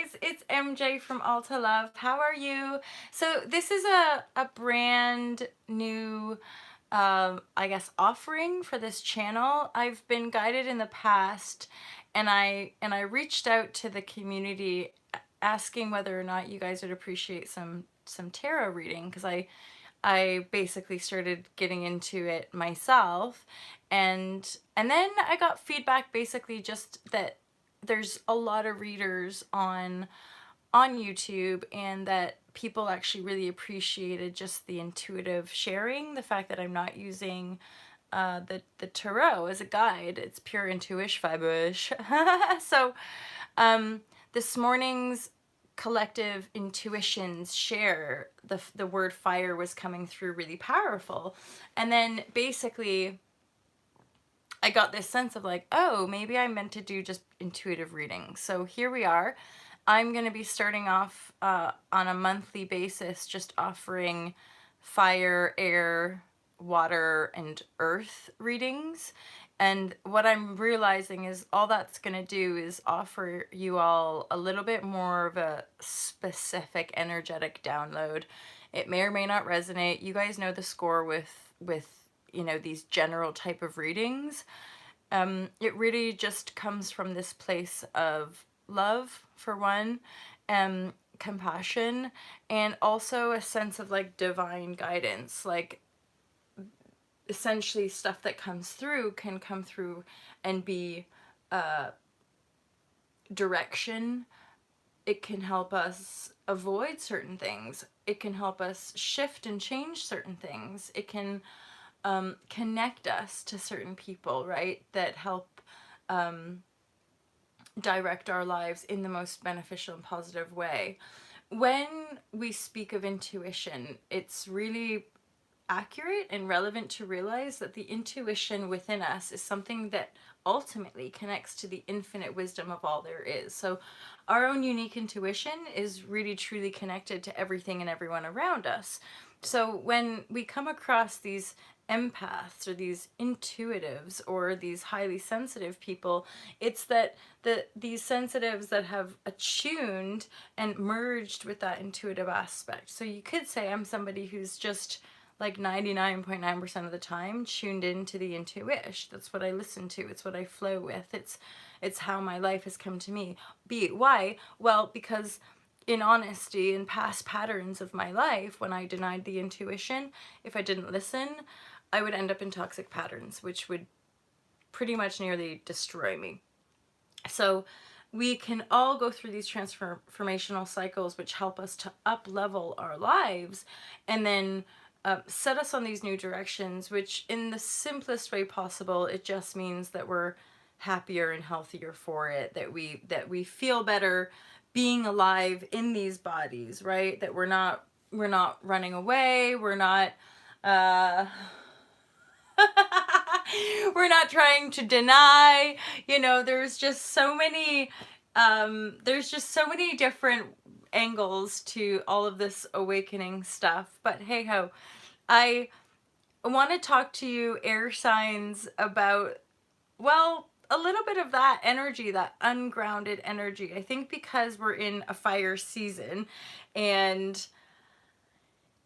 guys, it's MJ from All to Love. How are you? So this is a brand new I guess offering for this channel. I've been guided in the past, and I reached out to the community asking whether or not you guys would appreciate some tarot reading, because I basically started getting into it myself, and then I got feedback basically just that there's a lot of readers on YouTube, and that people actually really appreciated just the intuitive sharing, the fact that I'm not using the tarot as a guide. It's pure intuition vibrashe. So this morning's collective intuitions share, the word fire was coming through really powerful, and then basically I got this sense of like, oh, maybe I meant to do just intuitive reading. So here we are. I'm going to be starting off on a monthly basis, just offering fire, air, water, and earth readings. And what I'm realizing is all that's going to do is offer you all a little bit more of a specific energetic download. It may or may not resonate. You guys know the score with these general type of readings. It really just comes from this place of love, for one, compassion, and also a sense of like divine guidance. Like, essentially stuff that comes through can come through and be direction. It can help us avoid certain things. It can help us shift and change certain things. It can connect us to certain people, right, that help direct our lives in the most beneficial and positive way. When we speak of intuition, it's really accurate and relevant to realize that the intuition within us is something that ultimately connects to the infinite wisdom of all there is. So our own unique intuition is really truly connected to everything and everyone around us. So when we come across these empaths or these intuitives or these highly sensitive people, it's that these sensitives that have attuned and merged with that intuitive aspect. So you could say I'm somebody who's just like 99.9% of the time tuned into the intuition. That's what I listen to. It's what I flow with. It's how my life has come to me. Why? Well, because in honesty, in past patterns of my life, when I denied the intuition, if I didn't listen, I would end up in toxic patterns, which would pretty much nearly destroy me. So we can all go through these transformational cycles which help us to up level our lives, and then set us on these new directions, which in the simplest way possible, it just means that we're happier and healthier for it, that we feel better being alive in these bodies, right? That we're not running away, we're not we're not trying to deny, there's just so many different angles to all of this awakening stuff. But hey ho, I want to talk to you air signs about, well, a little bit of that energy, that ungrounded energy. I think because we're in a fire season, and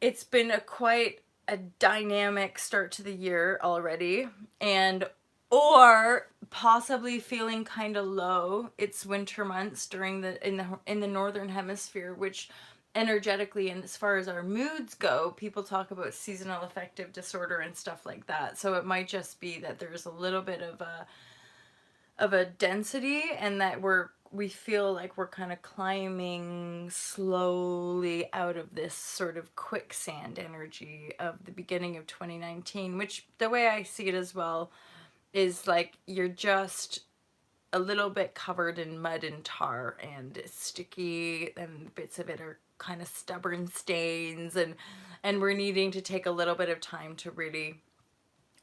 it's been quite a dynamic start to the year already, and or possibly feeling kind of low. It's winter months in the northern hemisphere, which energetically and as far as our moods go, people talk about seasonal affective disorder and stuff like that. So it might just be that there's a little bit of a density, and that we feel like we're kind of climbing slowly out of this sort of quicksand energy of the beginning of 2019, which the way I see it as well is like you're just a little bit covered in mud and tar, and it's sticky, and bits of it are kind of stubborn stains, and we're needing to take a little bit of time to really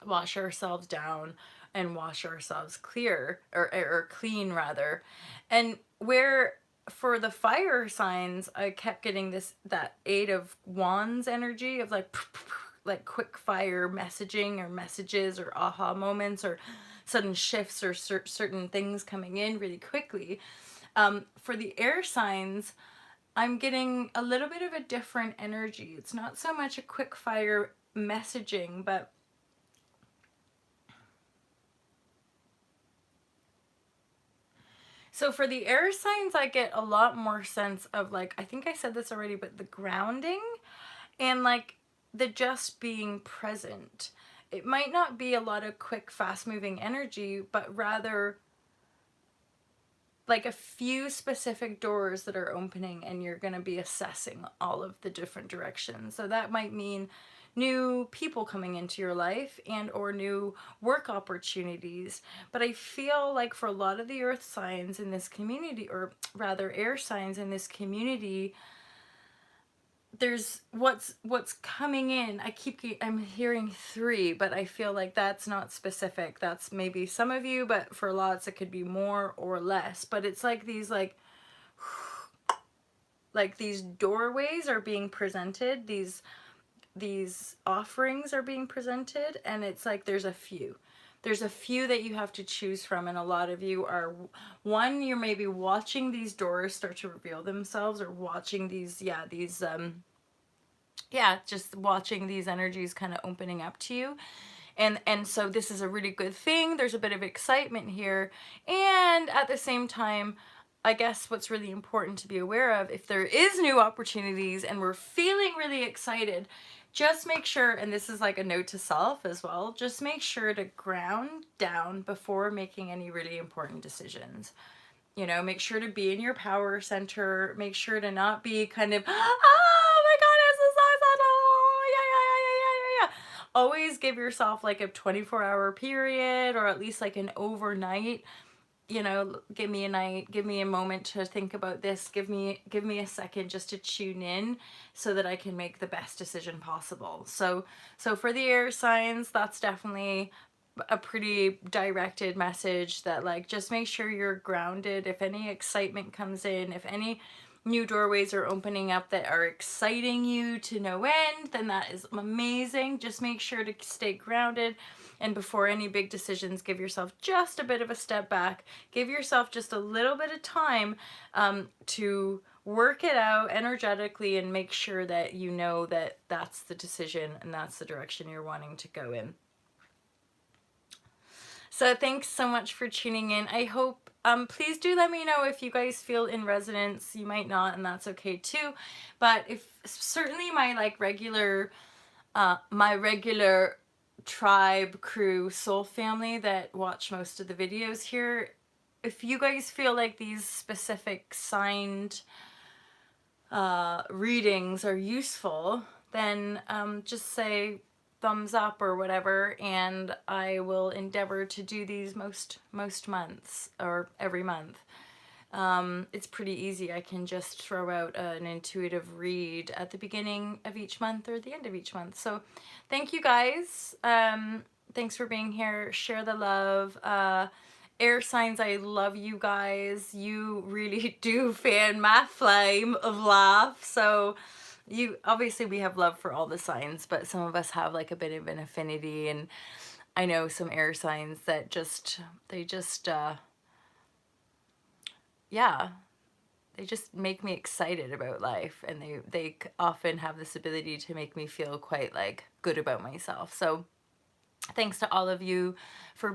wash ourselves down and wash ourselves clear, or clean rather. And where for the fire signs, I kept getting that 8 of Wands energy of like quick fire messaging or messages or aha moments or sudden shifts or certain things coming in really quickly. For the air signs, I'm getting a little bit of a different energy. It's not so much a quick fire messaging, but so for the air signs, I get a lot more sense of, like, I think I said this already, but the grounding and like the just being present. It might not be a lot of quick, fast moving energy, but rather like a few specific doors that are opening, and you're going to be assessing all of the different directions. So that might mean new people coming into your life and or new work opportunities. But I feel like for a lot of the earth signs in this community, or rather air signs in this community, there's what's coming in. I'm hearing 3, but I feel like that's not specific. That's maybe some of you, but for lots it could be more or less. But it's like these like these doorways are being presented, these offerings are being presented, and it's like there's a few that you have to choose from. And a lot of you are, one, you're maybe watching these doors start to reveal themselves, or watching these just watching these energies kind of opening up to you. And so this is a really good thing. There's a bit of excitement here, and at the same time, I guess what's really important to be aware of, if there is new opportunities and we're feeling really excited, just make sure, and this is like a note to self as well, just make sure to ground down before making any really important decisions. You know, make sure to be in your power center. Make sure to not be kind of, oh my God, it's the sunset. Oh, yeah, yeah, yeah, yeah, yeah, yeah. Always give yourself like a 24-hour period, or at least like an overnight. You know, give me a night, give me a moment to think about this. Give me a second just to tune in so that I can make the best decision possible. So for the air signs, that's definitely a pretty directed message, that like just make sure you're grounded. If any excitement comes in, if any new doorways are opening up that are exciting you to no end, then that is amazing. Just make sure to stay grounded, and before any big decisions, give yourself just a bit of a step back. Give yourself just a little bit of time to work it out energetically, and make sure that you know that that's the decision and that's the direction you're wanting to go in. So thanks so much for tuning in. I hope, please do let me know if you guys feel in resonance. You might not, and that's okay too. But if certainly my like regular tribe, crew, soul family that watch most of the videos here, if you guys feel like these specific signed readings are useful, then just say thumbs up or whatever, and I will endeavor to do these most months, or every month. It's pretty easy. I can just throw out an intuitive read at the beginning of each month or the end of each month. So thank you guys. Thanks for being here. Share the love. Air signs, I love you guys. You really do fan my flame of life. So you, obviously we have love for all the signs, but some of us have like a bit of an affinity, and I know some air signs that they just make me excited about life, and they often have this ability to make me feel quite like good about myself. So thanks to all of you for